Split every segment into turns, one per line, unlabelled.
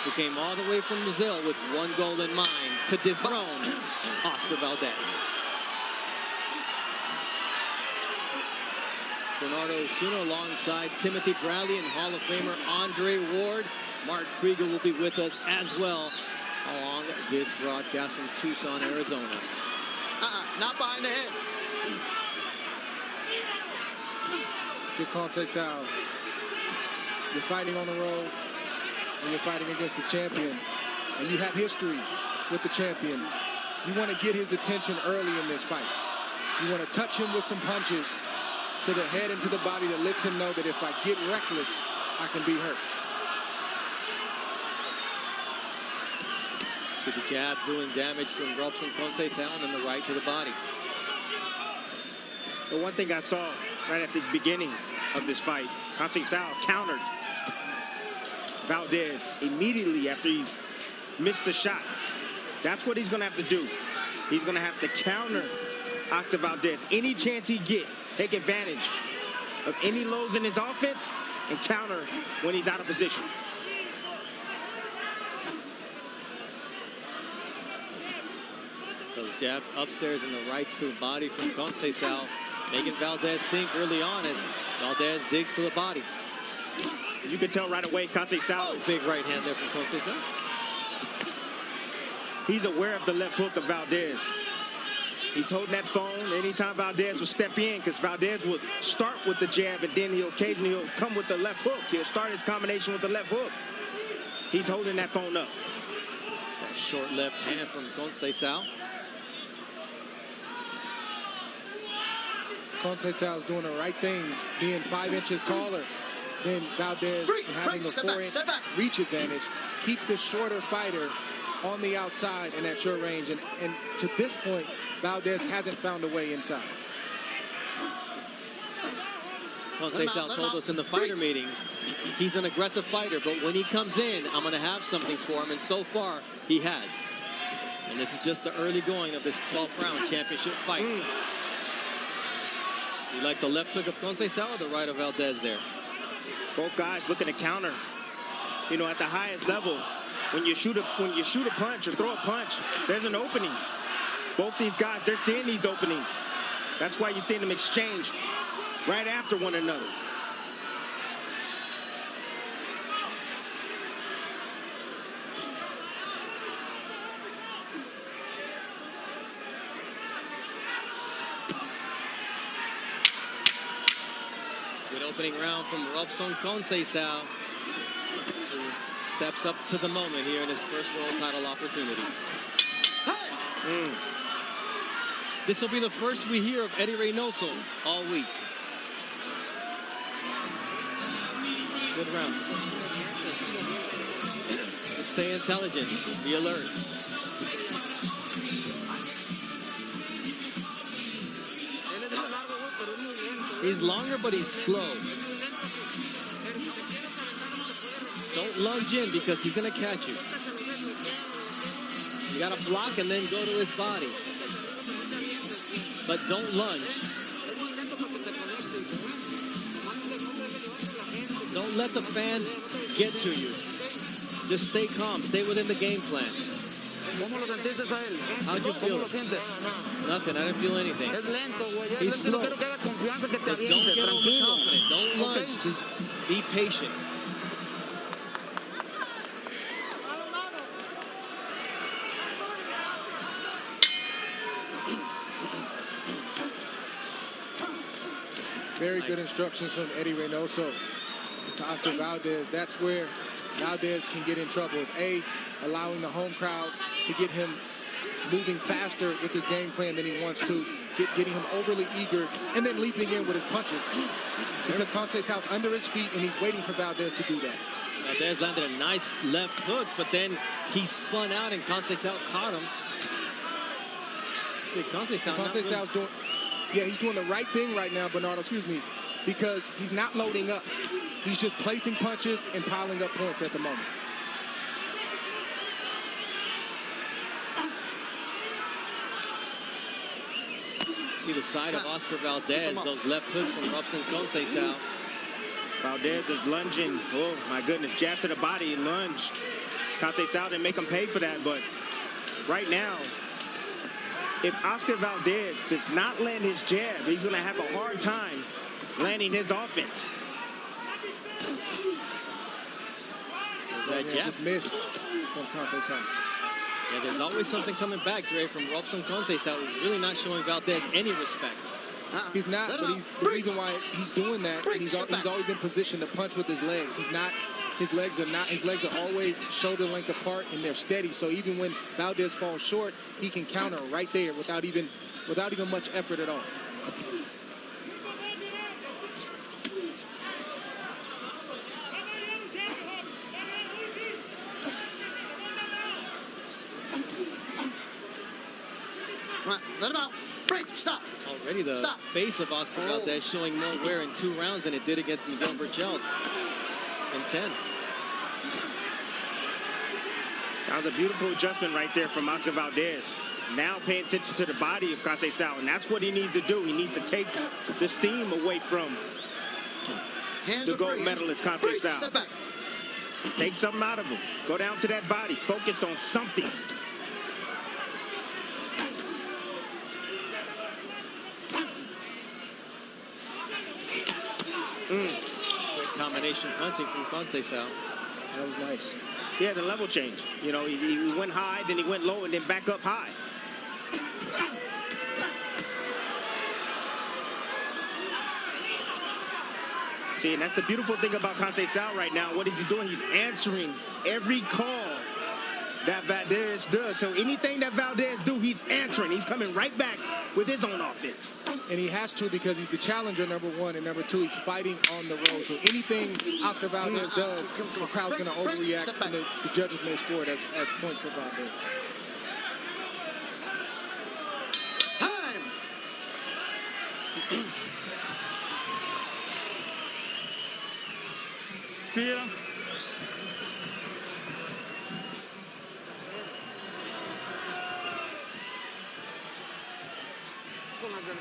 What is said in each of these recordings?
who came all the way from Brazil with one goal in mind, to dethrone Oscar Valdez. Bernardo Osuna alongside Timothy Bradley and Hall of Famer Andre Ward. Mark Krieger will be with us as well along this broadcast from Tucson, Arizona.
Not behind the head.
Good Contessao. You're fighting on the road, and you're fighting against the champion, and you have history with the champion. You want to get his attention early in this fight. You want to touch him with some punches to the head and to the body that lets him know that if I get reckless, I can be hurt.
See the jab doing damage from Robson Contessao and the right to the body.
The one thing I saw right at the beginning of this fight, Contessao countered Valdez immediately after he missed the shot. That's what he's going to have to do. He's going to have to counter Oscar Valdez. Any chance he get, take advantage of any lows in his offense and counter when he's out of position.
Those jabs upstairs and the rights to the body from Contessao, making Valdez think early on as Valdez digs to the body.
You can tell right away Contessao is
big right hand there from Contessao.
He's aware of the left hook of Valdez. He's holding that phone anytime Valdez will step in, because Valdez will start with the jab and then he'll occasionally come with the left hook. He'll start his combination with the left hook. He's holding that phone up.
That short left hand from Contessao.
Contessao is doing the right thing, being 5 inches taller than Valdez and having a 4-inch reach advantage. Keep the shorter fighter on the outside and at your range. And to this point, Valdez hasn't found a way inside.
Contessao told us in the fighter meetings, he's an aggressive fighter, but when he comes in, I'm going to have something for him, and so far, he has. And this is just the early going of this 12th round championship fight. You like the left hook of Contessao or the right of Valdez there?
Both guys looking to counter. You know, at the highest level, when you shoot a punch or throw a punch, there's an opening. Both these guys, they're seeing these openings. That's why you're seeing them exchange right after one another.
Good opening round from Robson Contessao, who steps up to the moment here in his first world title opportunity. This will be the first we hear of Eddie Reynoso all week. Good round. Just stay intelligent. Be alert. He's longer, but he's slow. Don't lunge in because he's going to catch you. You got to block and then go to his body. But don't lunge. Don't let the fan get to you. Just stay calm. Stay within the game plan. How'd you feel it? Nothing. I didn't feel anything. He's slow. But don't get overconfident. Don't lunge. Just be patient.
Very good instructions from Eddie Reynoso to Oscar Valdez. That's where Valdez can get in trouble. Is A, allowing the home crowd to get him moving faster with his game plan than he wants to, getting him overly eager, and then leaping in with his punches. Because Conceição's under his feet, and he's waiting for Valdez to do that.
Valdez landed a nice left hook, but then he spun out, and Conceição caught him. See,
Conceição's doing... Yeah, he's doing the right thing right now, Bernardo, because he's not loading up. He's just placing punches and piling up points at the moment.
See the side of Oscar Valdez, those left hooks from Robson Contessao.
Valdez is lunging. Oh, my goodness. Jab to the body, lunge. Conceição didn't make him pay for that, but right now, if Oscar Valdez does not land his jab, he's going to have a hard time landing his offense.
That jab
just missed from Conceição.
Yeah, there's always something coming back, Dre, from Robson Conceição. He's really not showing Valdez any respect.
He's not, but the reason why he's doing that, and he's always in position to punch with his legs. His legs are always shoulder length apart, and they're steady. So even when Valdez falls short, he can counter right there without even much effort at all.
Let him out. Break. Stop.
Already the face of Oscar Valdez showing more wear in 2 rounds than it did against Miguel Berchelt in 10.
That was a beautiful adjustment right there from Oscar Valdez. Now paying attention to the body of Conceição, and that's what he needs to do. He needs to take the steam away from the gold medalist Conceição. Take something out of him. Go down to that body. Focus on something.
Great combination punching from Conceição.
That was nice.
Yeah, the level change. You know, he went high, then he went low, and then back up high. See, and that's the beautiful thing about Conceição right now. What is he doing? He's answering every call that Valdez does. So anything that Valdez do, he's answering. He's coming right back with his own offense.
And he has to, because he's the challenger, number one, and number two, he's fighting on the road. So anything Oscar Valdez does, the crowd's going to overreact, and the judges may score it as points for Valdez.
Time.
Fear.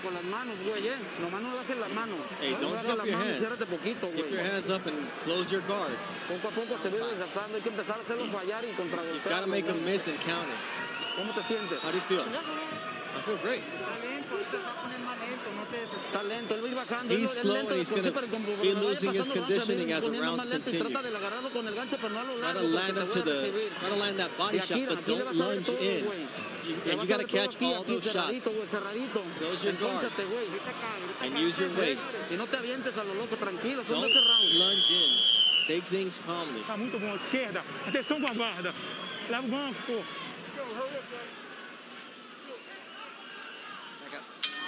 Con las manos, güey, nomás no bajes las manos.
Hey, don't drop your hands. Keep your hands up and close your guard.
Poco a poco se viene desgastando, hay que empezar a hacerlo fallar y contragolpear.
You've got to make them miss and counter.
¿Cómo te sientes?
How do you feel? I feel great. He's slow and he's going to be losing his conditioning as the rounds continue. Try to land him try to land that body shot, but don't lunge in. And you got to catch all those shots. Close your guard and use your waist. Don't lunge in. Take things calmly.
Tá muito bom, esquerda. Atenção com a guarda. Leva o banco.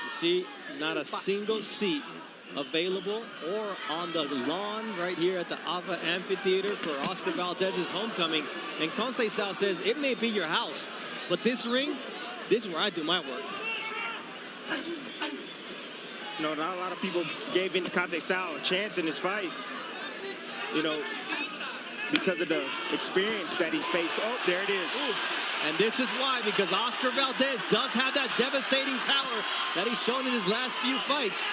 You see, not a single seat available or on the lawn right here at the AVA Amphitheater for Oscar Valdez's homecoming. And Conceição says, it may be your house, but this ring, this is where I do my work.
You know, not a lot of people gave in to Conceição a chance in this fight. You know, because of the experience that he's faced. Oh, there it is.
Ooh. And this is why, because Oscar Valdez does have that devastating power that he's shown in his last few fights.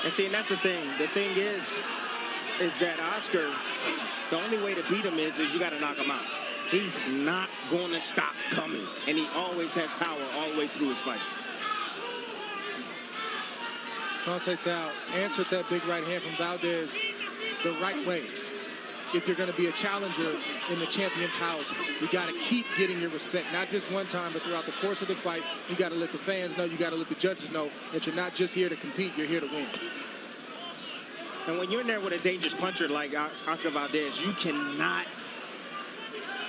And see, and that's the thing. The thing is that Oscar, the only way to beat him is you got to knock him out. He's not going to stop coming, and he always has power all the way through his fights.
Conceição answered that big right hand from Valdez the right way. If you're going to be a challenger in the champion's house, you got to keep getting your respect, not just one time, but throughout the course of the fight. You got to let the fans know, you got to let the judges know that you're not just here to compete, you're here to win.
And when you're in there with a dangerous puncher like Oscar Valdez, you cannot,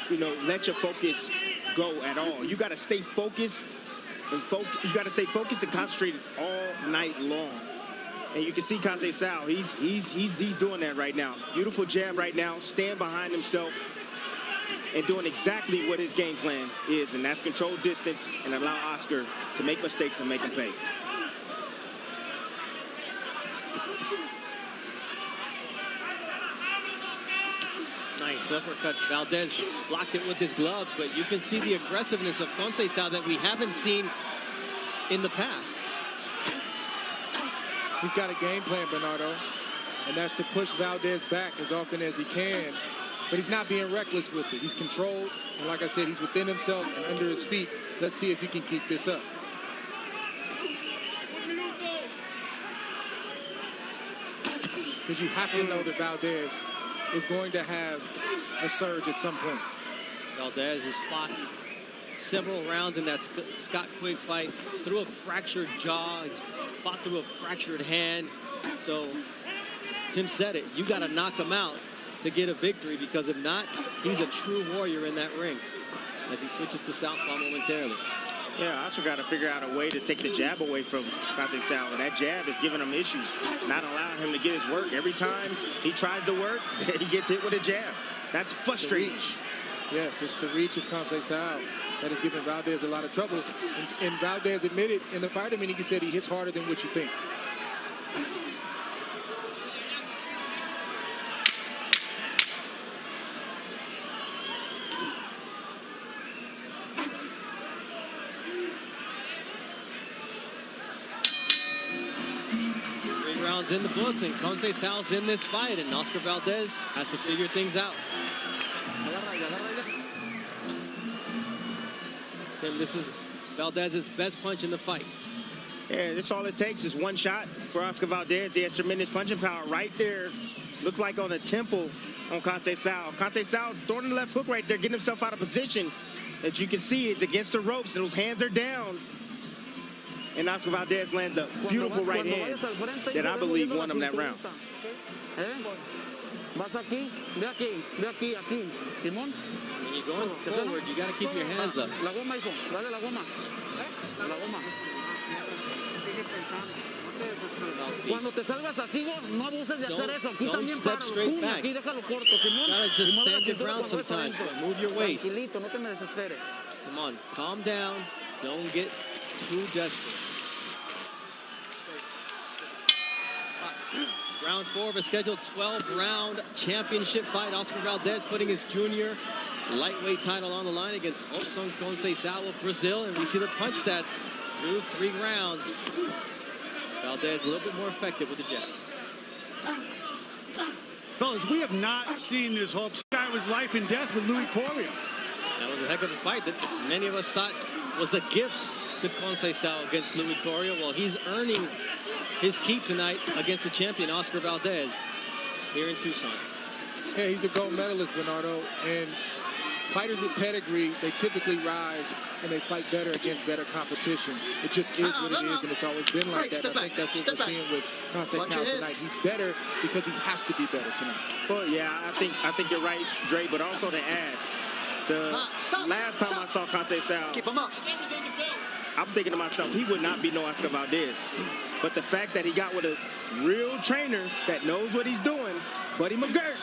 you know, let your focus go at all. You got to stay focused and concentrated all night long. And you can see Conceição, he's doing that right now. Beautiful jab right now, stand behind himself and doing exactly what his game plan is, and that's control distance and allow Oscar to make mistakes and make him pay.
Nice uppercut. Valdez blocked it with his gloves, but you can see the aggressiveness of Conceição that we haven't seen in the past.
He's got a game plan, Bernardo, and that's to push Valdez back as often as he can but he's not being reckless with it. He's controlled, and like I said, he's within himself and under his feet. Let's see if he can keep this up. Because you have to know that Valdez is going to have a surge at some point.
Valdez has fought several rounds in that Scott Quigg fight through a fractured jaw. He's fought through a fractured hand. So Tim said it. You got to knock him out to get a victory, because if not, he's a true warrior in that ring as he switches to southpaw momentarily.
Yeah, I also got to figure out a way to take the jab away from Conteição. And that jab is giving him issues, not allowing him to get his work. Every time he tries to work, he gets hit with a jab. That's frustrating.
Yes, it's the reach of Conteição that is giving Valdez a lot of trouble. And Valdez admitted in the fighter meeting, he said he hits harder than what you think.
In the books, and Conteição's in this fight, and Oscar Valdez has to figure things out. Tim, this is Valdez's best punch in the fight.
Yeah, this all it takes is one shot for Oscar Valdez. He has tremendous punching power right there. Looked like on the temple on Conteição. Conteição throwing the left hook right there, getting himself out of position. As you can see, it's against the ropes, and those hands are down. And Oscar Valdez lands a beautiful right hand that I believe won him that round.
When you're going forward, you got to keep your hands up. Don't step straight back. You gotta just stand your ground sometimes. Move your waist. Come on, calm down. Don't get too desperate. Round 4 of a scheduled 12-round championship fight. Oscar Valdez putting his junior lightweight title on the line against Robson Conceição of Brazil. And we see the punch stats through 3 rounds. Valdez a little bit more effective with the jab.
Fellas, we have not seen this whole guy was life and death with Louis Coria.
That was a heck of a fight that many of us thought was a gift to Conceição against Louis Coria. Well, he's earning his keep tonight against the champion, Oscar Valdez, here in Tucson.
Yeah, he's a gold medalist, Bernardo, and fighters with pedigree, they typically rise and they fight better against better competition. It just is what it is, and it's always been like that. I think that's what we're seeing with Conceição tonight. He's better because he has to be better tonight.
Well, yeah, I think you're right, Dre, but also to add, the last time I saw Conceição,
Keep him up.
I'm thinking to myself, he would not be no Oscar Valdez. But the fact that he got with a real trainer that knows what he's doing, Buddy McGirt,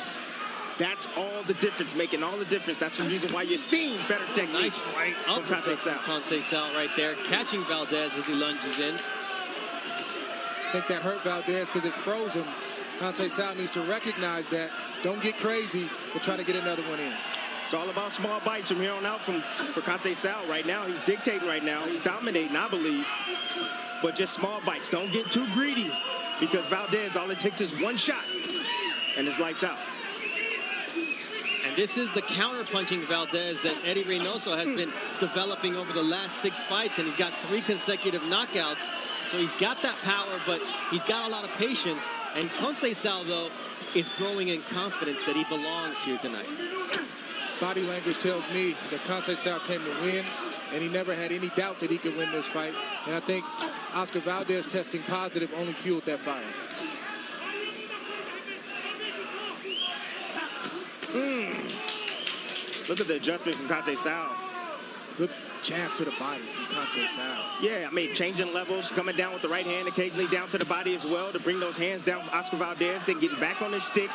that's all the difference, making all the difference. That's the reason why you're seeing better technique.
Nice right up from Conceição right there, catching Valdez as he lunges in.
I think that hurt Valdez because it froze him. Conceição needs to recognize that. Don't get crazy, but try to get another one in.
It's all about small bites from here on out for Conceição right now. He's dictating right now. He's dominating, I believe. But just small bites. Don't get too greedy, because Valdez, all it takes is one shot, and it's lights out.
And this is the counter-punching Valdez that Eddie Reynoso has been developing over the last 6 fights, and he's got 3 consecutive knockouts. So he's got that power, but he's got a lot of patience. And Conceição, though, is growing in confidence that he belongs here tonight.
Body language tells me that Conceição came to win, and he never had any doubt that he could win this fight. And I think Oscar Valdez testing positive only fueled that fire.
Look at the adjustment from Conceição.
Good jab to the body from Conceição.
Yeah, I mean, changing levels, coming down with the right hand, occasionally down to the body as well to bring those hands down for Oscar Valdez, then getting back on his stick,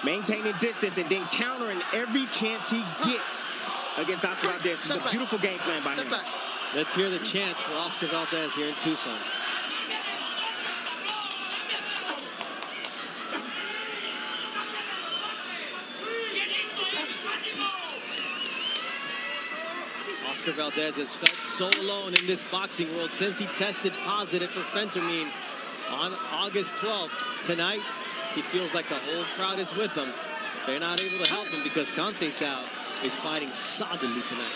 maintaining distance, and then countering every chance he gets against Oscar Valdez. It's a beautiful game plan by him.
Let's hear the chant for Oscar Valdez here in Tucson. Oscar Valdez has felt so alone in this boxing world since he tested positive for phentermine on August 12th. Tonight, he feels like the whole crowd is with him they're not able to help him because Conceição is fighting solidly tonight.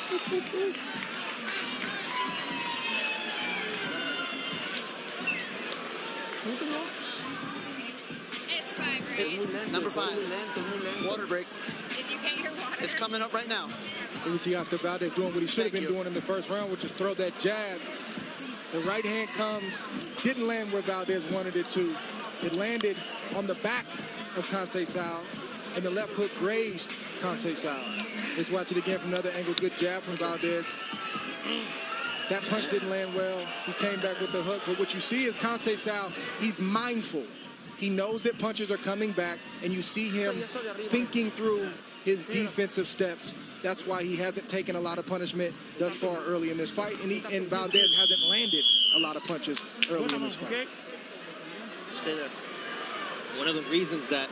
Number 5. Water break.
If you can't hear water.
It's coming up right now.
You see Oscar Valdez doing what he should have been doing in the first round, which is throw that jab. The right hand comes, didn't land where Valdez wanted it to. It landed on the back of Conceição, and the left hook grazed Conceição. Let's watch it again from another angle. Good jab from Valdez. That punch didn't land well. He came back with the hook, but what you see is Conceição, he's mindful. He knows that punches are coming back, and you see him thinking through his defensive steps. That's why he hasn't taken a lot of punishment thus far early in this fight, and Valdez hasn't landed a lot of punches early in this fight.
Stay there.
One of the reasons that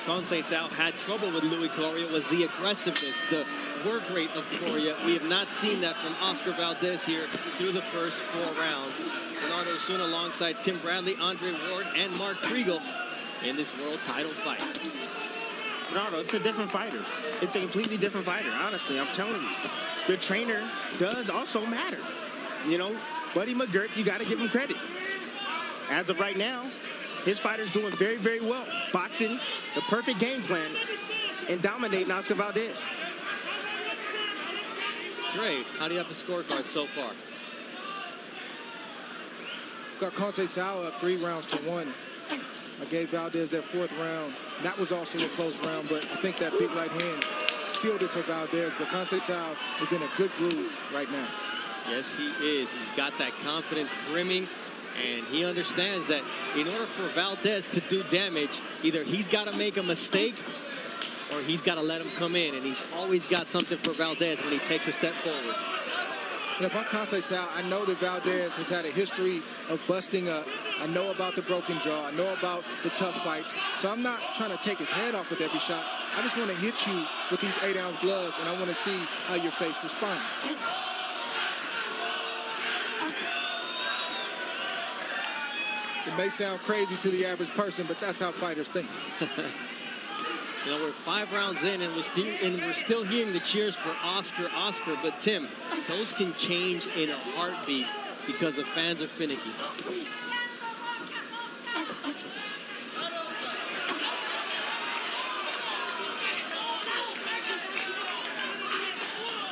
Conceição had trouble with Louis Correa was the aggressiveness, the work rate of Correa. We have not seen that from Oscar Valdez here through the first 4 rounds. Bernardo Osuna alongside Tim Bradley, Andre Ward, and Mark Kriegel in this world title fight.
Bernardo, it's a different fighter. It's a completely different fighter, honestly. I'm telling you. The trainer does also matter. You know, Buddy McGirt, you got to give him credit. As of right now, his fighter's doing very, very well. Boxing, the perfect game plan, and dominating Oscar Valdez.
Great. How do you have the scorecard so far?
Got Conceição up 3 rounds to 1. I gave Valdez that 4th round. That was also a close round, but I think that big right hand sealed it for Valdez. But Conceição is in a good groove right now.
Yes, he is. He's got that confidence brimming, and he understands that in order for Valdez to do damage, either he's got to make a mistake or he's got to let him come in, and he's always got something for Valdez when he takes a step forward.
And if I'm Conceição, I know that Valdez has had a history of busting up. I know about the broken jaw. I know about the tough fights. So I'm not trying to take his head off with every shot. I just want to hit you with these 8-ounce gloves, and I want to see how your face responds. It may sound crazy to the average person, but that's how fighters think.
You know, we're 5 rounds in, and we're still hearing the cheers for Oscar. But Tim, those can change in a heartbeat because the fans are finicky.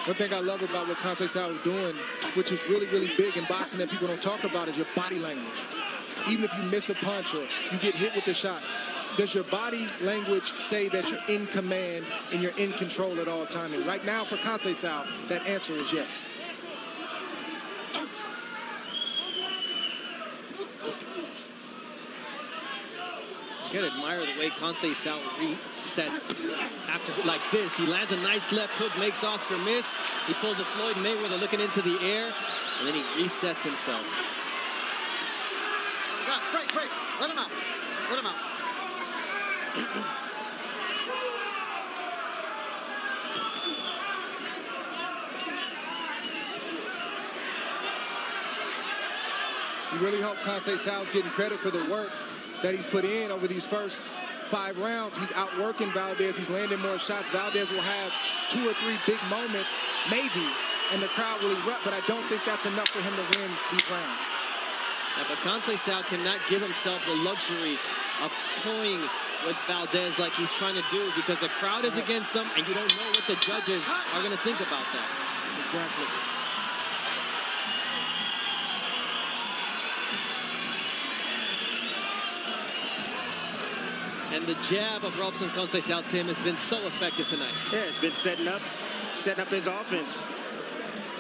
One thing I love about what Conceição is doing, which is really, really big in boxing that people don't talk about, is your body language. Even if you miss a punch or you get hit with a shot, does your body language say that you're in command and you're in control at all times? And right now for Conceição, that answer is yes.
You gotta admire the way Conceição resets after like this. He lands a nice left hook, makes Oscar miss. He pulls a Floyd Mayweather looking into the air, and then he resets himself.
Break. Let him out. Let him out.
You really hope Conceição's getting credit for the work that he's put in over these first 5 rounds. He's outworking Valdez. He's landing more shots. Valdez will have 2 or 3 big moments, maybe, and the crowd will erupt, but I don't think that's enough for him to win these rounds.
Yeah, but Conceição cannot give himself the luxury of toying with Valdez like he's trying to do, because the crowd is against him, and you don't know what the judges are going to think about that.
Exactly.
And the jab of Robson Conceição, Tim, has been so effective tonight.
Yeah, it's been setting up his offense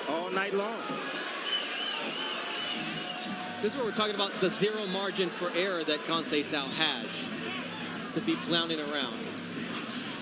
all night long.
This is what we're talking about, the zero margin for error that Conceição has to be clowning around.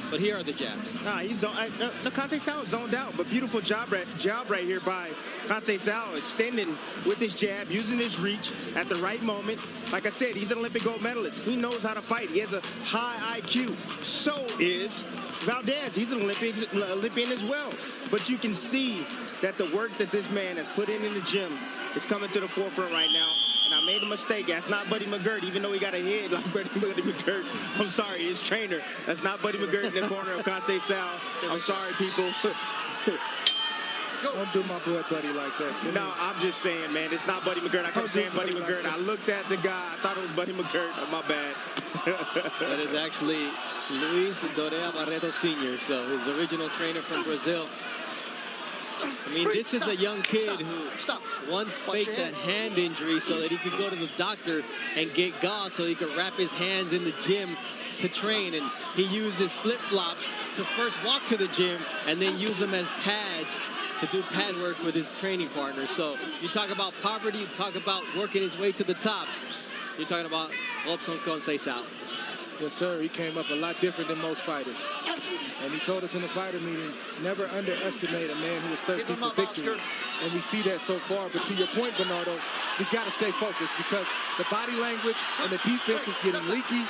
But here are the jabs.
Nah, Conceição is zoned out, but beautiful job right here by Conceição, extending with his jab, using his reach at the right moment. Like I said, he's an Olympic gold medalist. He knows how to fight. He has a high IQ. So is Valdez. He's an Olympian as well. But you can see that the work that this man has put in the gym is coming to the forefront right now. And and I made a mistake. That's not Buddy McGirt, even though he got a head like Buddy McGirt. I'm sorry, his trainer. That's not Buddy McGirt in the corner of Contessao. I'm sorry, people.
Don't do my boy Buddy like that, Timmy.
No, I'm just saying, man, it's not Buddy McGirt. I kept saying Buddy McGirt. I looked at the guy. I thought it was Buddy McGirt. Oh, my bad.
That is actually Luis Dorea Barreto Sr., so his original trainer from Brazil. I mean, this is a young kid who once faked a hand injury so that he could go to the doctor and get gauze so he could wrap his hands in the gym to train. And he used his flip-flops to first walk to the gym and then use them as pads to do pad work with his training partner. So you talk about poverty, you talk about working his way to the top. You're talking about Robson Contessao.
Yes, sir. He came up a lot different than most fighters. And he told us in the fighter meeting, never underestimate a man who is thirsty for victory. And we see that so far. But to your point, Bernardo, he's got to stay focused because the body language and the defense is getting leaky.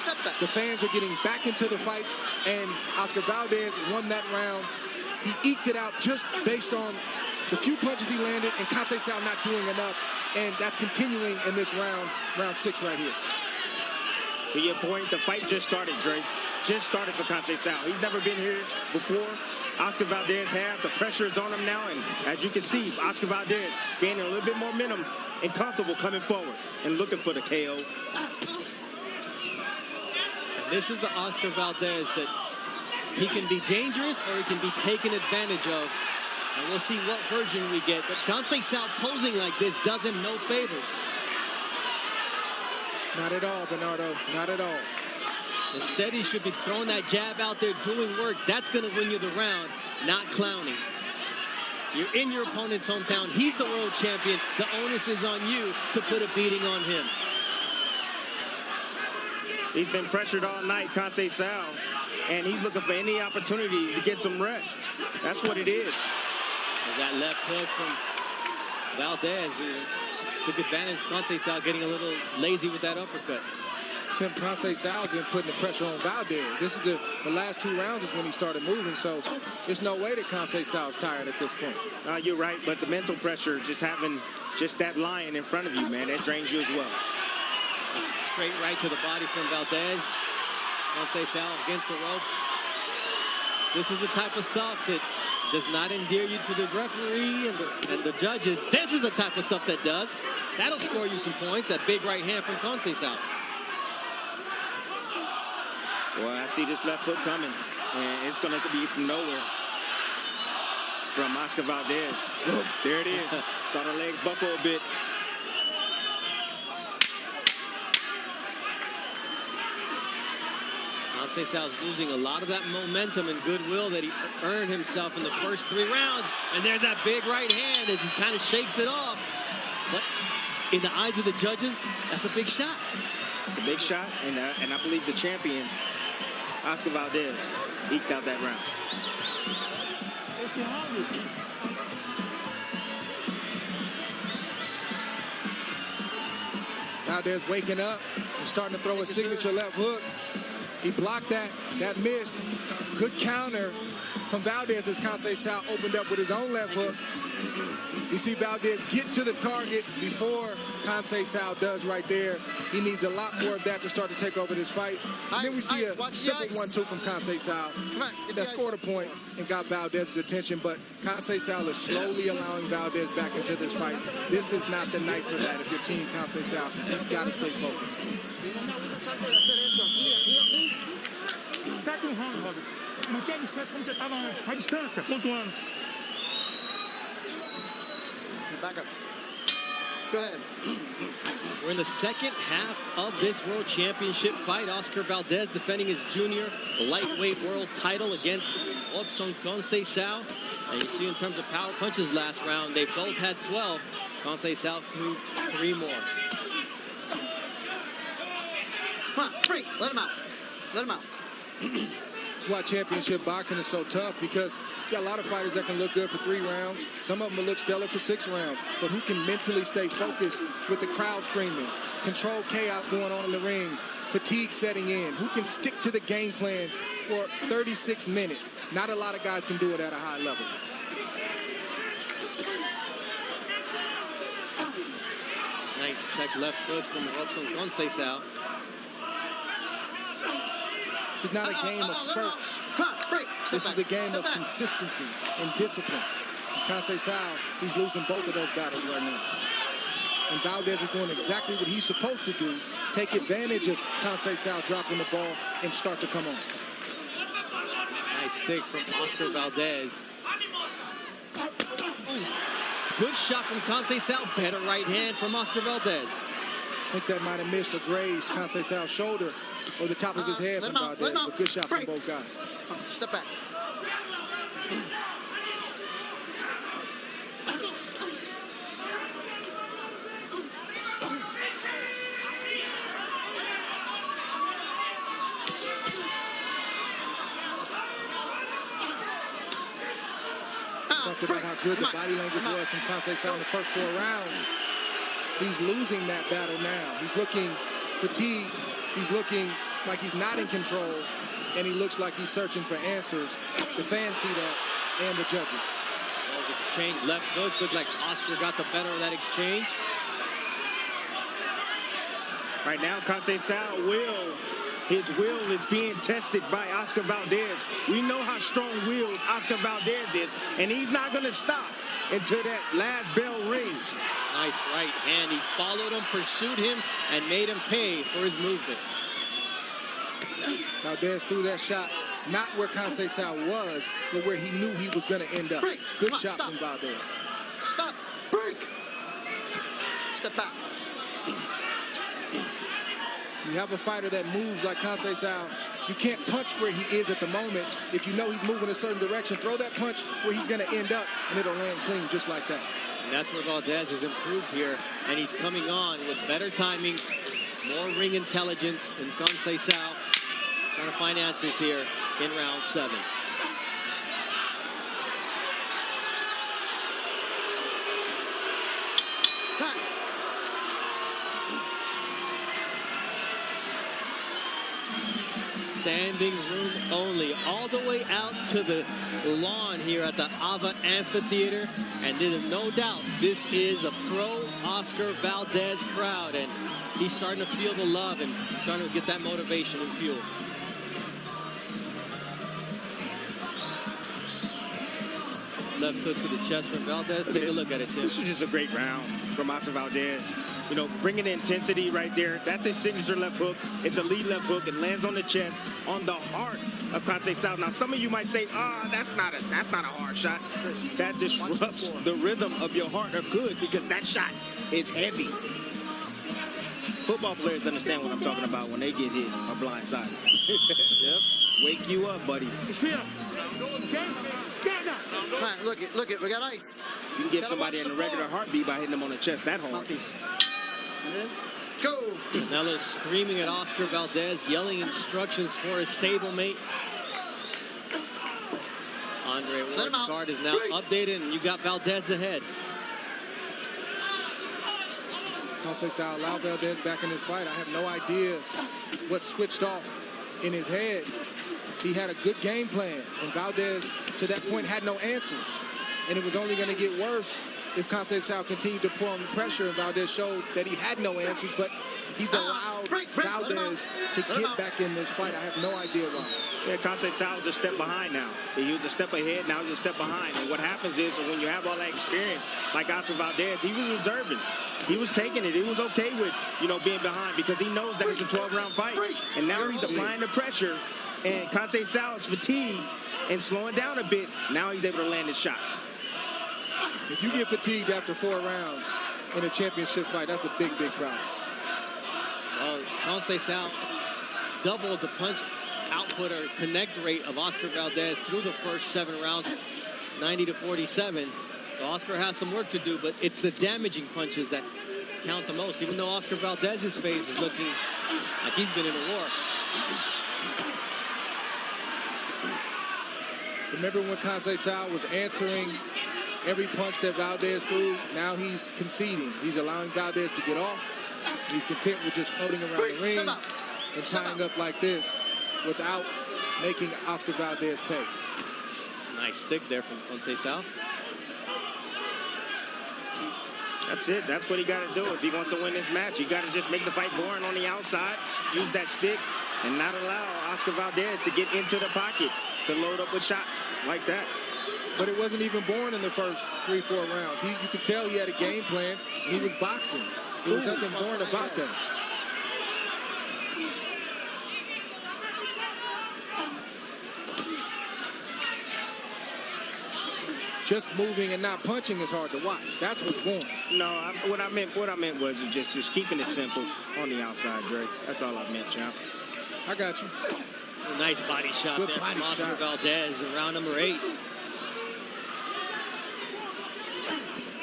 The fans are getting back into the fight. And Oscar Valdez won that round. He eked it out just based on the few punches he landed and Contessao not doing enough. And that's continuing in this round 6 right here.
To your point, the fight just started, Dre. Just started for Contessao. He's never been here before. Oscar Valdez has. The pressure is on him now. And as you can see, Oscar Valdez gaining a little bit more momentum and comfortable coming forward and looking for the KO.
And this is the Oscar Valdez that he can be dangerous or he can be taken advantage of. And we'll see what version we get. But Contessao posing like this does him no favors.
Not at all, Bernardo. Not at all.
Instead, he should be throwing that jab out there, doing work. That's going to win you the round, not clowning. You're in your opponent's hometown. He's the world champion. The onus is on you to put a beating on him.
He's been pressured all night, Contessao, and he's looking for any opportunity to get some rest. That's what it is.
There's that left hook from Valdez. Took advantage of Contessao getting a little lazy with that uppercut.
Tim, Contessao been putting the pressure on Valdez. This is the last 2 rounds is when he started moving, so there's no way that Contessao is tired at this point.
You're right, but the mental pressure, just having just that lion in front of you, man, that drains you as well.
Straight right to the body from Valdez. Contessao against the ropes. This is the type of stuff that does not endear you to the referee and the judges. This is the type of stuff that does. That'll score you some points. That big right hand from Contessao.
Well, I see this left foot coming, and it's going to be from nowhere from Oscar Valdez. Oh, there it is. Saw the legs buckle a bit.
Contessao is losing a lot of that momentum and goodwill that he earned himself in the first 3 rounds. And there's that big right hand as he kind of shakes it off. But in the eyes of the judges, that's a big shot.
It's a big shot, and I believe the champion, Oscar Valdez, eked out that round.
Valdez waking up and starting to throw a signature left hook. He blocked that missed. Good counter from Valdez as Contessao opened up with his own left hook. You see Valdez get to the target before Contessao does right there. He needs a lot more of that to start to take over this fight. And then we see a simple 1-2 from Contessao that scored a point and got Valdez's attention, but Contessao is slowly allowing Valdez back into this fight. This is not the night for that. If you're team Contessao, he's got to stay focused.
Sétimo round, Robert. Mantém o como você estava antes, a distância, pontuando.
Back up. Go ahead.
We're in the second half of this world championship fight. Oscar Valdez defending his junior lightweight world title against Robson Contessao. And you see in terms of power punches last round, they both had 12. Contessao threw 3 more.
Come on, break. Let him out. Let him out.
That's why championship boxing is so tough, because you got a lot of fighters that can look good for 3 rounds. Some of them will look stellar for 6 rounds. But who can mentally stay focused with the crowd screaming, control chaos going on in the ring, fatigue setting in? Who can stick to the game plan for 36 minutes? Not a lot of guys can do it at a high level.
Nice check left hook from Robson Contesao.
This is not a game of spurts. This is a game of consistency and discipline. Contesao, he's losing both of those battles right now. And Valdez is doing exactly what he's supposed to do. Take advantage of Contesao dropping the ball and start to come on.
Nice stick from Oscar Valdez. Good shot from Contesao. Better right hand from Oscar Valdez.
I think that might have missed or grazed Conceicão's shoulder or the top of his head from Valdez. But good shot from both guys.
Step back.
Talked about how good the body language was from Contesao in the first 4 rounds. He's losing that battle now. He's looking fatigued. He's looking like he's not in control, and he looks like he's searching for answers. The fans see that, and the judges.
Exchange left hooks. Looked like Oscar got the better of that exchange.
Right now, Contesao his will is being tested by Oscar Valdez. We know how strong-willed Oscar Valdez is, and he's not going to stop until that last bell rings.
Nice right hand. He followed him, pursued him, and made him pay for his movement.
Valdez threw that shot not where Contesao was, but where he knew he was going to end up. Good shot from Valdez.
Stop. Break. Step back.
You have a fighter that moves like Contesao. You can't punch where he is at the moment. If you know he's moving a certain direction, throw that punch where he's going to end up, and it'll land clean just like that.
And that's where Valdez has improved here, and he's coming on with better timing, more ring intelligence, and Contesao trying to find answers here in round 7.
Time.
Standing room only, all the way out to the lawn here at the Ava Amphitheater. And there's no doubt this is a pro Oscar Valdez crowd, and he's starting to feel the love and starting to get that motivation and fuel. Left hook to the chest from Valdez. Take a look at it, Tim.
This is just a great round from Oscar Valdez. You know, bringing the intensity right there. That's his signature left hook. It's a lead left hook. It lands on the chest, on the heart of Contesao. Now, some of you might say, that's not a hard shot. That disrupts the rhythm of your heart or good, because that shot is heavy. Football players understand what I'm talking about when they get hit or blindsided. Yep. Wake you up, buddy.
Come on, look it, we got ice.
You can give somebody in a regular heartbeat by hitting them on the chest that hard.
Go!
Canelo screaming at Oscar Valdez, yelling instructions for his stablemate. Andre Ward's card is now updated, and you got Valdez ahead.
Contesao allowed Valdez back in this fight. I have no idea what switched off in his head. He had a good game plan, and Valdez, to that point, had no answers. And it was only going to get worse if Contesao continued to pour on the pressure, and Valdez showed that he had no answers, but he's allowed Valdez to get back in this fight. I have no idea why.
Yeah, Contesao is a step behind now. He was a step ahead, now he's a step behind. And what happens is, when you have all that experience, like Oscar Valdez, he was observing. He was taking it. He was okay with, being behind, because he knows that it's a 12-round fight. And now he's applying the pressure, and Contesao is fatigued and slowing down a bit. Now he's able to land his shots.
If you get fatigued after 4 rounds in a championship fight, that's a big, big problem.
Well, Contesao doubled the punch output or connect rate of Oscar Valdez through the first 7 rounds, 90-47. So Oscar has some work to do, but it's the damaging punches that count the most, even though Oscar Valdez's face is looking like he's been in a war.
Remember when Contesao was answering every punch that Valdez threw? Now he's conceding. He's allowing Valdez to get off. He's content with just floating around the ring and tying up like this without making Oscar Valdez pay.
Nice stick there from Contesao.
That's it. That's what he got to do if he wants to win this match. He got to just make the fight boring on the outside, use that stick, and not allow Oscar Valdez to get into the pocket to load up with shots like that.
But it wasn't even boring in the first 3-4 rounds. You could tell he had a game plan. He was boxing. There was nothing boring about that. Just moving and not punching is hard to watch. That's what's boring.
No, what I meant was just keeping it simple on the outside, Dre. That's all I meant, champ.
I got you.
A nice body shot there from Oscar Valdez in round number 8.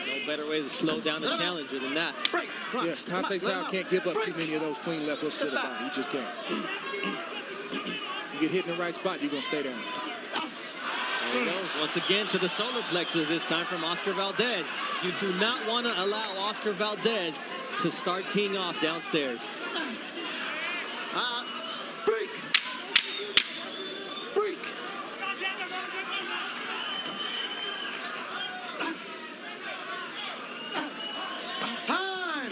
No better way to slow down the challenger than that.
Yes, Contessao can't give up too many of those clean left hooks to the body. He just can't. You get hit in the right spot, you're going to stay down.
There he goes once again to the solar plexus, this time from Oscar Valdez. You do not want to allow Oscar Valdez to start teeing off downstairs.
Break! Break! Time!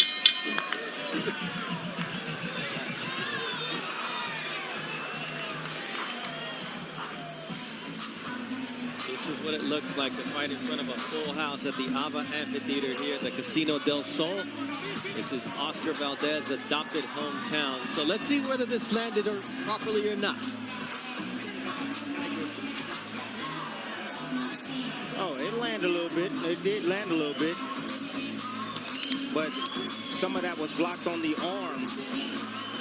This is what it looks like to fight in front of a full house at the Ava Amphitheater here at the Casino del Sol. This is Oscar Valdez's adopted hometown. So let's see whether this landed properly or not.
Oh, it landed a little bit. It did land a little bit. But some of that was blocked on the arm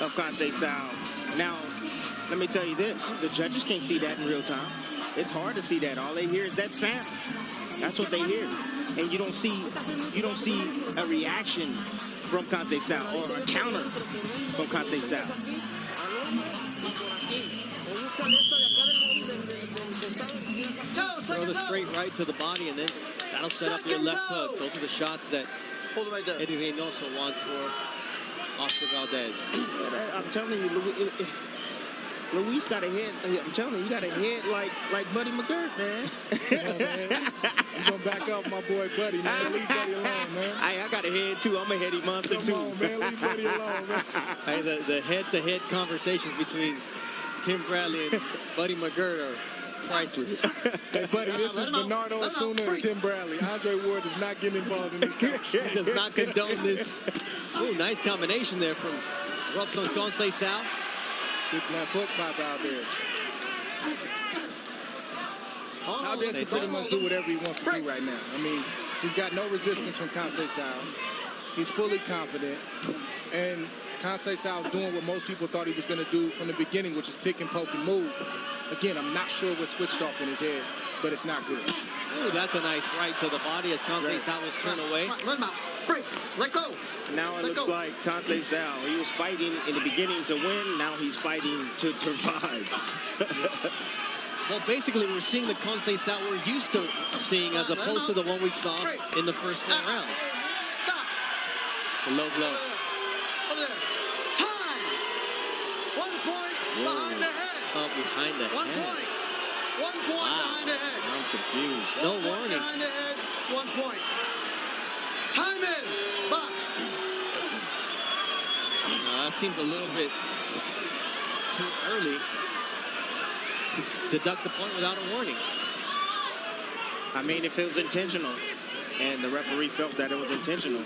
of Contessao. Now, let me tell you this. The judges can't see that in real time. It's hard to see that. All they hear is that sound. That's what they hear. And you don't see a reaction from Contessao or a counter from Contessao.
Throw the straight right to the body, and then that'll set up your left hook. Those are the shots that Eddie Reynoso wants for Oscar Valdez.
I'm telling you, Luis got a head. I'm telling you, he got a head like Buddy McGirt, man.
Come on, man. You gonna back up my boy Buddy, man. Leave Buddy alone, man.
I got a head too. I'm a heady monster too.
Come on, man. Leave Buddy alone, man.
Hey, the head-to-head conversations between Tim Bradley and Buddy McGirt are priceless.
Hey, Buddy, this is Bernardo Osuna and Tim Bradley. Andre Ward is not getting involved in this conversation.
He does not condone this. Ooh, nice combination there from Robson Contessao.
Good left hook by Valdez. Valdez can pretty much do whatever he wants to do right now. I mean, he's got no resistance from Contessao. He's fully confident. And Contessao is doing what most people thought he was going to do from the beginning, which is pick and poke and move. Again, I'm not sure what switched off in his head, but it's not good.
Ooh, that's a nice right to the body as Contessao was turned away.
Let him out. Break. Let go.
Now it looks like Contessao. He was fighting in the beginning to win. Now he's fighting to survive.
Well, basically, we're seeing the Contessao we're used to seeing as opposed to the one we saw in the first 4 rounds.
Stop.
The low blow.
Over there. Time. 1 point behind the head.
Oh, behind the
1
head.
point. 1 point behind the head.
I'm confused. No
1 point
warning.
behind the head. 1 point. Time in. Box.
That seems a little bit too early to deduct the point without a warning.
I mean, if it was intentional, and the referee felt that it was intentional.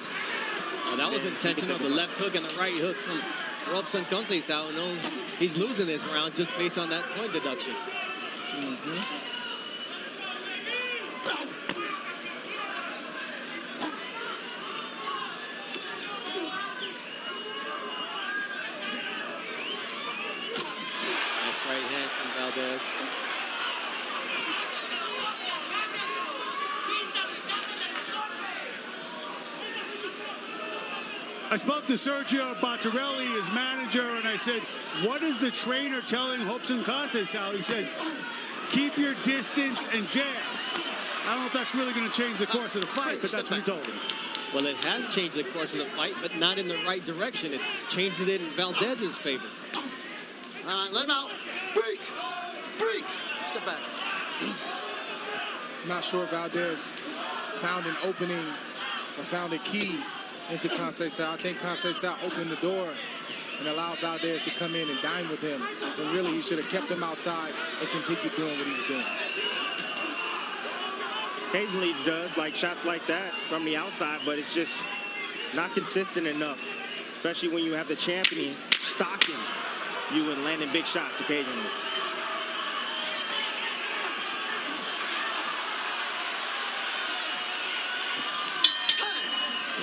Oh, that was intentional. The left hook and the right hook from Robson Contessao knows he's losing this round just based on that point deduction. Nice right hand from Valdez.
I spoke to Sergio Bottarelli, his manager, and I said, what is the trainer telling Robson Contessao? He says, keep your distance and jab. I don't know if that's really going to change the course of the fight, but that's what he told him.
Well, it has changed the course of the fight, but not in the right direction. It's changed it in Valdez's favor.
Let him out. Break. Break. Step back.
I'm not sure Valdez found an opening found a key into Conceição. I think Conceição opened the door and allowed Valdez to come in and dine with him. When really he should have kept him outside and continued doing what he was doing.
Occasionally he does like shots like that from the outside, but it's just not consistent enough, especially when you have the champion stalking you and landing big shots occasionally.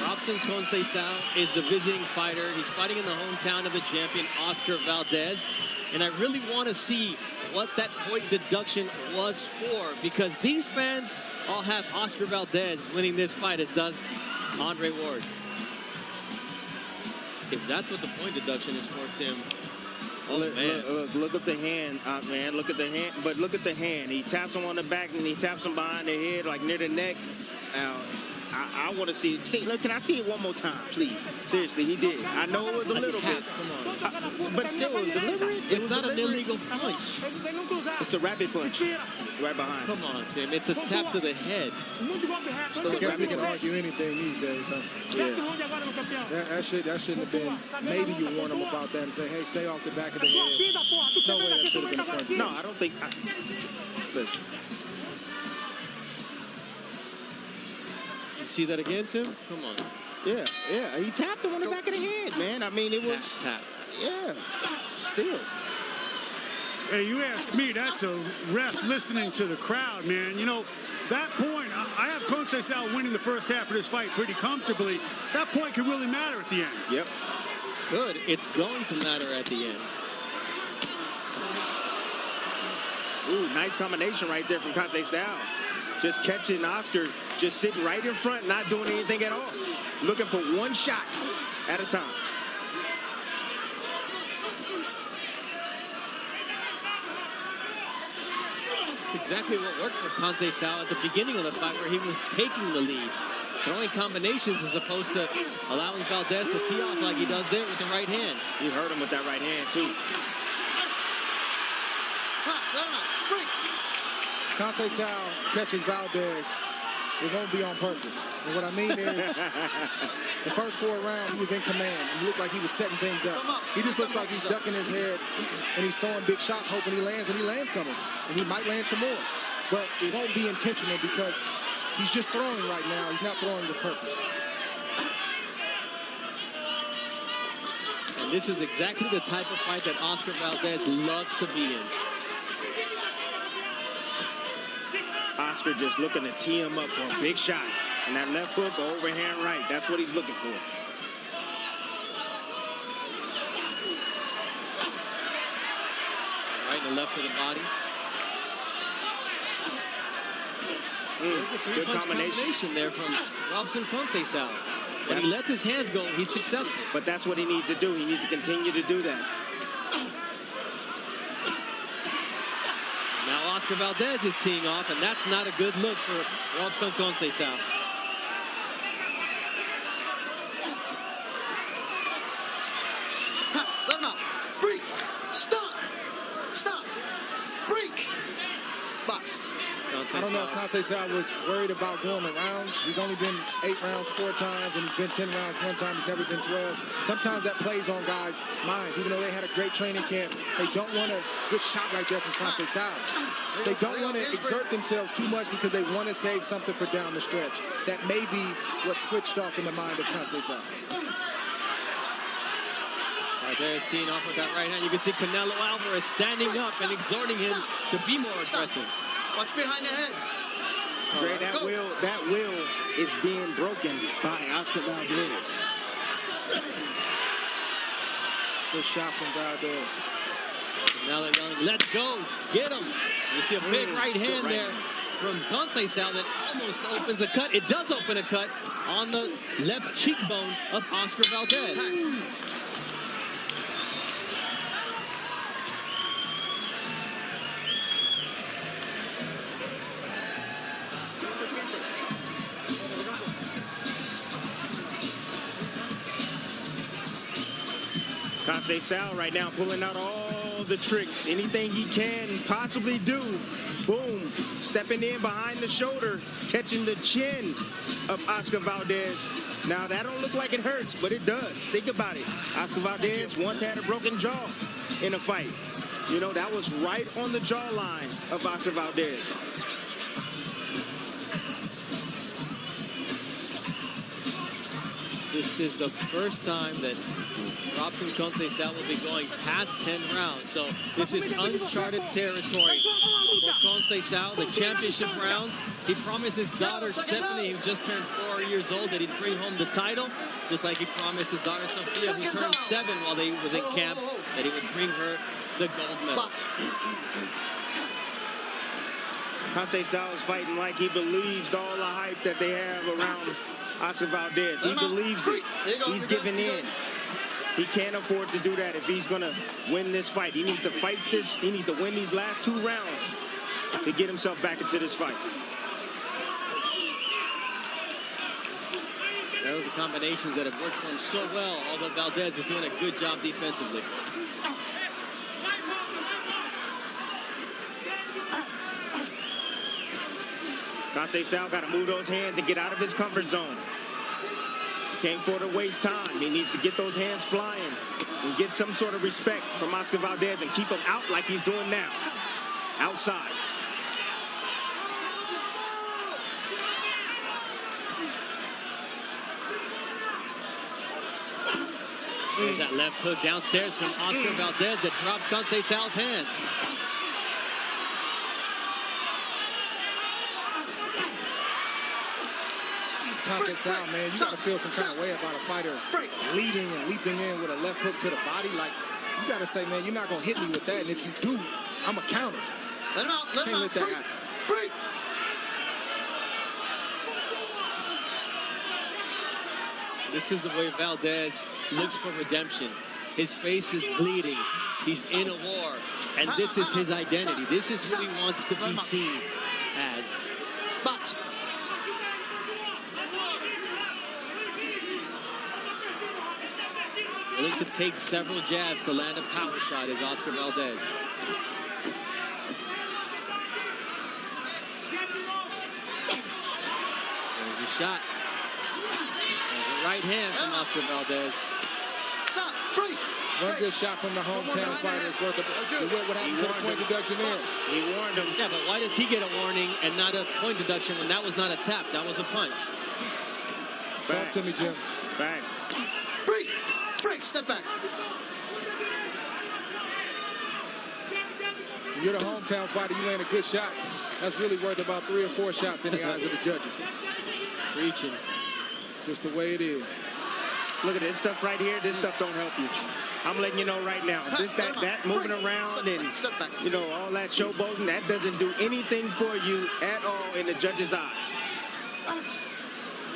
Robson Conceição is the visiting fighter. He's fighting in the hometown of the champion, Oscar Valdez. And I really want to see what that point deduction was for, because these fans all have Oscar Valdez winning this fight, as does Andre Ward. If that's what the point deduction is for, Tim. Oh, man.
Look at the hand, man. Look at the hand. But look at the hand. He taps him on the back and he taps him behind the head, like near the neck. I want to see it. Look, can I see it one more time, please? Seriously, he did. I know it was a little bit.
Come on.
But still, it was deliberate.
It's not an illegal punch.
It's a rapid punch. Right behind.
Come on, Tim. It's a tap to the head.
So I guess we can argue anything these days, huh?
Yeah.
That shouldn't have been. Maybe you warn them about that and say, hey, stay off the back of the head. No way that should have been a punch.
No, I don't think. Listen.
You see that again, Tim? Come on.
Yeah. He tapped him on the back of the head, man. I mean, it was.
Tap.
Yeah. Still.
Hey, you asked me. That's a ref listening to the crowd, man. You know, that point, I have Conceição winning the first half of this fight pretty comfortably. That point could really matter at the end.
Yep.
Good. It's going to matter at the end.
Ooh, nice combination right there from Conceição. Just catching Oscar, just sitting right in front, not doing anything at all. Looking for one shot at a time.
Exactly what worked for Conceição at the beginning of the fight, where he was taking the lead, throwing combinations as opposed to allowing Valdez to tee off like he does there with the right hand.
You heard him with that right hand, too.
Conceição catches Valdez. It won't be on purpose. And what I mean is, the first 4 rounds, he was in command. He looked like he was setting things up. He just looks like he's ducking his head, and he's throwing big shots, hoping he lands, and he lands some of them. And he might land some more. But it won't be intentional because he's just throwing right now. He's not throwing with purpose.
And this is exactly the type of fight that Oscar Valdez loves to be in.
Oscar just looking to tee him up for a big shot. And that left hook or overhand right, that's what he's looking for.
Right in the left of the body.
Good combination
there from Robson Conceição. When he lets his hands go, he's successful.
But that's what he needs to do. He needs to continue to do that.
Now Oscar Valdez is teeing off, and that's not a good look for Robson Conceição.
Let him out. Break. Stop. Stop. Break. Box.
I don't know if Conceição was worried about going the rounds. He's only been 8 rounds 4 times, and he's been 10 rounds 1 time. He's never been 12. Sometimes that plays on guys' minds. Even though they had a great training camp, they don't want to get shot right there from Conceição. They don't want to exert themselves too much because they want to save something for down the stretch. That may be what switched off in the mind of Conceição.
Right there is teeing off with that right hand. You can see Canelo Alvarez standing up and exhorting him to be more aggressive.
Watch behind the head.
Dre, that will is being broken by Oscar Valdez.
Good shot from Valdez.
Now they're yelling, let's go, get him. You see a big right hand there from Conceição that almost opens a cut. It does open a cut on the left cheekbone of Oscar Valdez.
Conceição right now pulling out all the tricks, anything he can possibly do Boom. Stepping in behind the shoulder, catching the chin of Oscar Valdez. Now, that don't look like it hurts, but it does. Think about it. Oscar Valdez once had a broken jaw in a fight. You know, that was right on the jawline of Oscar Valdez.
This is the first time that Robson Conceição will be going past 10 rounds. So this is uncharted territory for Conceição. The championship rounds, he promised his daughter Stephanie, who just turned 4 years old, that he'd bring home the title, just like he promised his daughter Sophia, who turned 7 while they was in camp, that he would bring her the gold medal.
Conceição is fighting like he believes all the hype that they have around Oscar Valdez. He believes it. He's giving in. He can't afford to do that if he's going to win this fight. He needs to fight this. He needs to win these last 2 rounds to get himself back into this fight.
Those are combinations that have worked for him so well, although Valdez is doing a good job defensively.
Conceição got to move those hands and get out of his comfort zone. He can't afford to waste time. He needs to get those hands flying and get some sort of respect from Oscar Valdez and keep him out like he's doing now. Outside.
There's that left hook downstairs from Oscar Valdez that drops Conceição's hands.
Conceição, man, you got to feel some kind of way about a fighter leading and leaping in with a left hook to the body. Like, you got to say, man, you're not going to hit me with that. And if you do, I'm a counter.
Let him out. Let him
Can't
out.
let that happen.
Break.
This is the way Valdez looks for redemption. His face is bleeding. He's in a war. And this is his identity. This is who he wants to be seen as.
Box.
Willing to take several jabs to land a power shot is Oscar Valdez. There's a shot. There's a right hand from Oscar Valdez.
Stop. Break.
One good shot from the hometown fighter is worth it. What happened to the point deduction there?
He warned him.
Yeah, but why does he get a warning and not a point deduction when that was not a tap? That was a punch.
Talk to me, Jim.
Back.
Break. Break. Step back.
When you're the hometown fighter, you land a good shot. That's really worth about 3 or 4 shots in the eyes of the judges.
Reaching.
Just the way it is.
Look at this stuff right here. This stuff don't help you. I'm letting you know right now. This, that moving around and, you know, all that showboating, that doesn't do anything for you at all in the judge's eyes.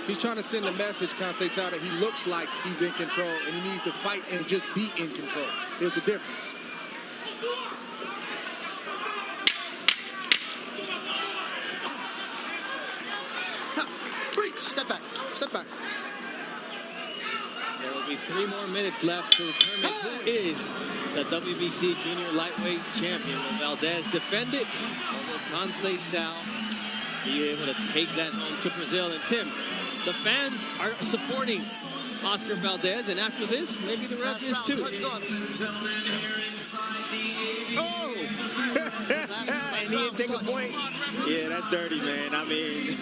He's trying to send a message, Conceição, that he looks like he's in control and he needs to fight and just be in control. There's a difference.
Break. Step back. Step back.
There will be 3 more minutes left to determine who is the WBC Junior Lightweight Champion. Will Valdez defend it, or will Conceição be able to take that home to Brazil? And Tim, the fans are supporting Oscar Valdez, and after this, maybe the rest is too.
Oh! And he didn't take a point. Yeah, that's dirty, man. I mean,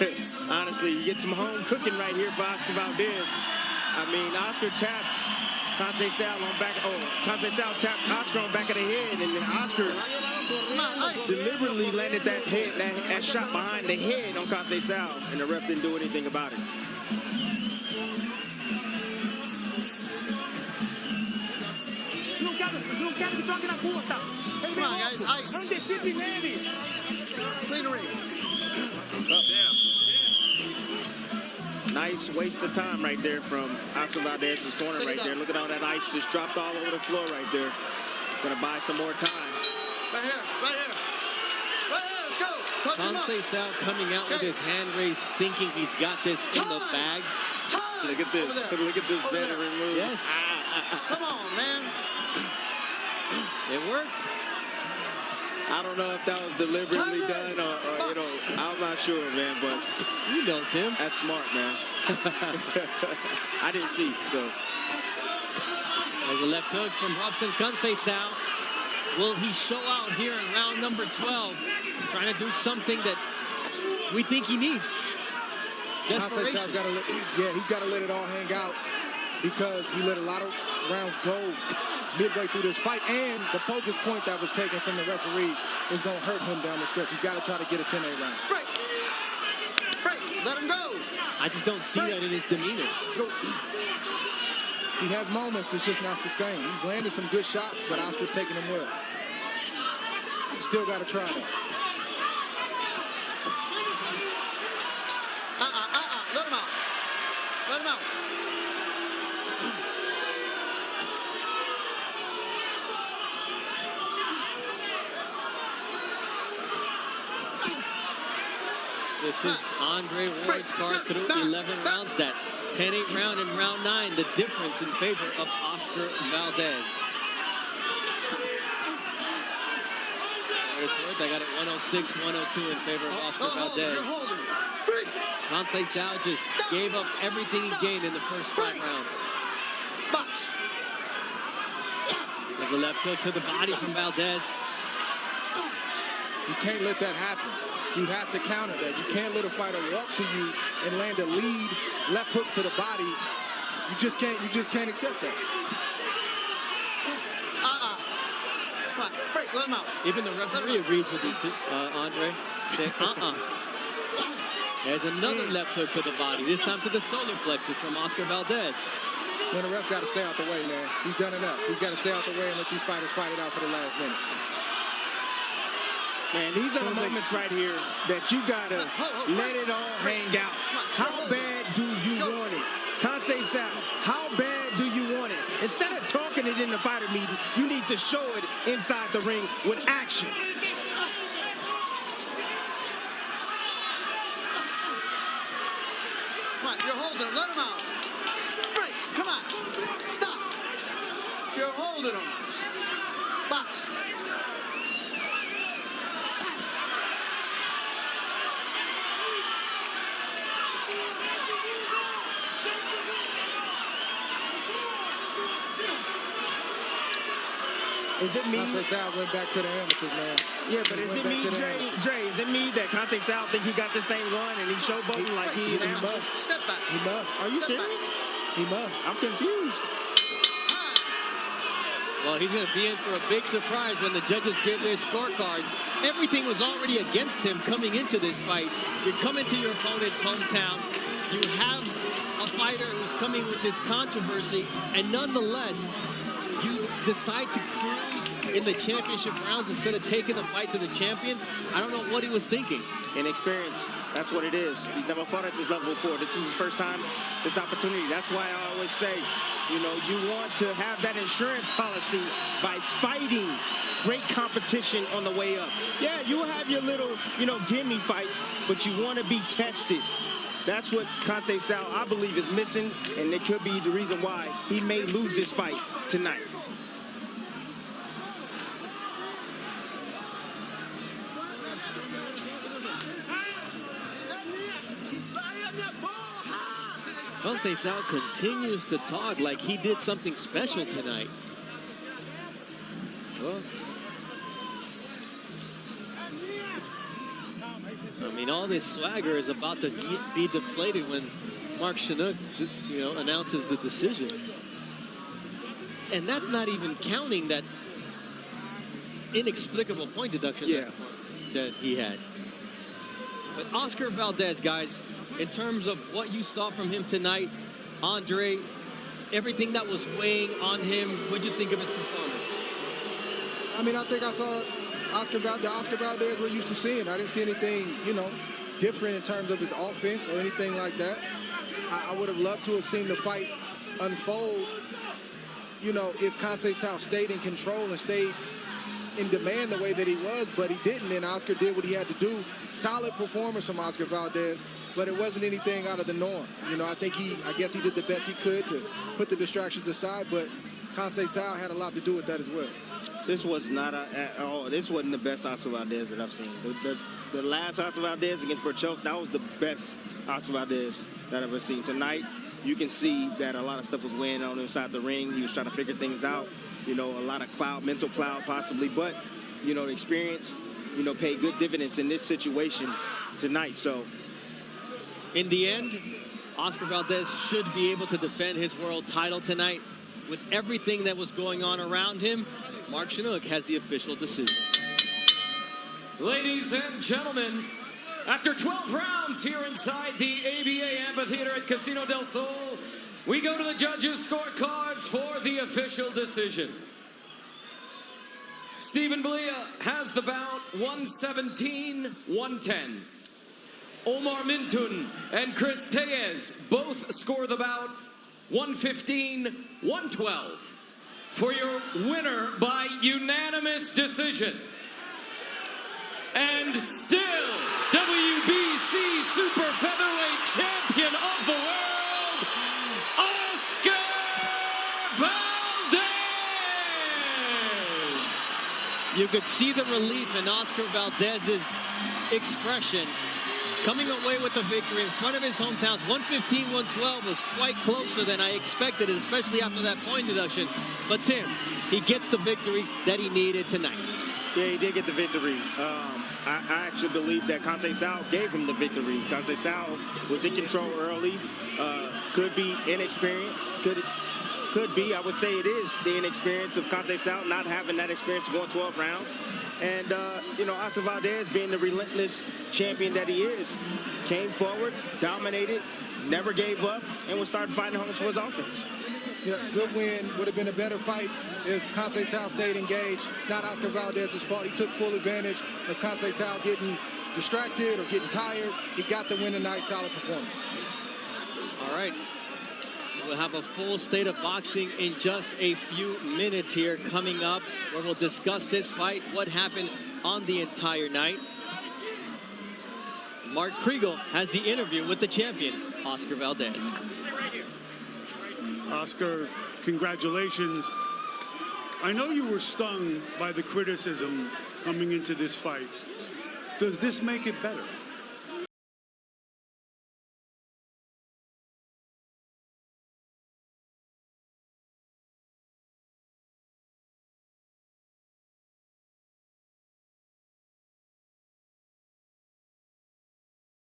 honestly, you get some home cooking right here for Oscar Valdez. I mean, Oscar tapped Conceição on back. Oh, Conceição tapped Oscar on back of the head, and then Oscar deliberately landed that head, that shot behind the head on Conceição, and the ref didn't do anything about it.
Come on, guys. Ice. Clean the ring.
Nice waste of time right there from Oscar Valdez's corner right there. Look at all that ice just dropped all over the floor right there. Gonna buy some more time.
Right here. Right here. Right here. Let's go. Touch him up.
Conceição coming out with his hand raised, thinking he's got this in the bag.
Time.
Look at this. Look at this veteran move.
Yes.
Come on, man.
It worked.
I don't know if that was deliberately done or you know, I'm not sure, man, but
you know, Tim.
That's smart, man. I didn't see, so.
There's a left hook from Robson Contessao. Will he show out here in round number 12, trying to do something that we think he needs? Desperation.
He's got to let it all hang out because he let a lot of rounds go midway through this fight, and the focus point that was taken from the referee is going to hurt him down the stretch. He's got to try to get a 10-8 round.
Break. Let him go.
I just don't see that in his demeanor.
He has moments that's just not sustained. He's landed some good shots, but Oscar's taking them well. Still got to try that.
Let him out. Let him out.
This is Andre Ward's card through 11 rounds. That 10-8 round in round 9, the difference in favor of Oscar Valdez. I got it 106-102 in favor of Oscar Valdez. Contessao just gave up everything he gained in the first 5 rounds. There's a left hook to the body from Valdez.
You can't let that happen. You have to counter that. You can't let a fighter walk to you and land a lead left hook to the body. You just can't accept that.
Break, let him out.
Even the referee agrees with you, Andre. Say, There's another left hook to the body, this time to the solar plexus from Oscar Valdez.
Man, the ref got to stay out the way, man. He's done enough. He's got to stay out the way and let these fighters fight it out for the last minute.
Man, these are the moments right here that you got to let it all hang out. How bad do you want it? Contessao, how bad do you want it? Instead of talking it in the fighter meeting, you need to show it inside the ring with action.
Come on, you're holding him. Let him out. Break. Come on. Stop. You're holding him. Box.
Is it me?
Contessao went back to the amateurs, man.
Yeah, but is it me, Dre? Is it me that Contessao think he got this thing going and he showboating like he
must.
Step back.
He must.
Are you serious?
He must.
I'm confused.
Well, he's going to be in for a big surprise when the judges give their scorecards. Everything was already against him coming into this fight. You come into your opponent's hometown. You have a fighter who's coming with this controversy, and nonetheless, you decide to cruise in the championship rounds instead of taking the fight to the champion. I don't know what he was thinking.
Inexperience. That's what it is. He's never fought at this level before. This is his first time, this opportunity. That's why I always say, you know, you want to have that insurance policy by fighting great competition on the way up. Yeah, you have your little, you know, gimme fights, but you want to be tested. That's what Contessao, I believe, is missing, and it could be the reason why he may lose this fight tonight.
Contessao continues to talk like he did something special tonight. Well, I mean, all this swagger is about to be deflated when Mark Chinook, you know, announces the decision. And that's not even counting that inexplicable point deduction that he had. But Oscar Valdez, guys, in terms of what you saw from him tonight, Andre, everything that was weighing on him, what'd you think of his performance?
I mean, I think I saw the Oscar Valdez we're used to seeing. I didn't see anything, you know, different in terms of his offense or anything like that. I would have loved to have seen the fight unfold, you know, if Contessao stayed in control and stayed in demand the way that he was, but he didn't, and Oscar did what he had to do. Solid performance from Oscar Valdez, but it wasn't anything out of the norm. You know, I guess he did the best he could to put the distractions aside, but Contessao had a lot to do with that as well.
This was not at all. This wasn't the best Oscar Valdez that I've seen. The last Oscar Valdez against Berchelt, that was the best Oscar Valdez that I've ever seen. Tonight, you can see that a lot of stuff was weighing on inside the ring. He was trying to figure things out. You know, a lot of cloud, mental cloud possibly. But, you know, the experience, you know, paid good dividends in this situation tonight. So,
in the end, Oscar Valdez should be able to defend his world title tonight. With everything that was going on around him, Mark Chinook has the official decision.
Ladies and gentlemen, after 12 rounds here inside the ABA Amphitheater at Casino del Sol, we go to the judges' scorecards for the official decision. Stephen Belia has the bout 117-110. Omar Mintun and Chris Tellez both score the bout 115-112. For your winner by unanimous decision, and still WBC Super Featherweight Champion of the World, Oscar Valdez!
You could see the relief in Oscar Valdez's expression. Coming away with the victory in front of his hometowns. 115-112 was quite closer than I expected, especially after that point deduction. But Tim, he gets the victory that he needed tonight.
Yeah, he did get the victory. I actually believe that Conceição gave him the victory. Conceição was in control early. Could be inexperience. Could be. I would say it is the inexperience of Conceição not having that experience going 12 rounds. And, you know, Oscar Valdez, being the relentless champion that he is, came forward, dominated, never gave up, and would start fighting home for his offense.
Yeah, good win. Would have been a better fight if Conceição stayed engaged. It's not Oscar Valdez's fault. He took full advantage of Conceição getting distracted or getting tired. He got the win tonight. Solid performance.
All right. We'll have a full state of boxing in just a few minutes here coming up, where we'll discuss this fight, what happened on the entire night. Mark Kriegel has the interview with the champion, Oscar Valdez.
Oscar, congratulations. I know you were stung by the criticism coming into this fight. Does this make it better?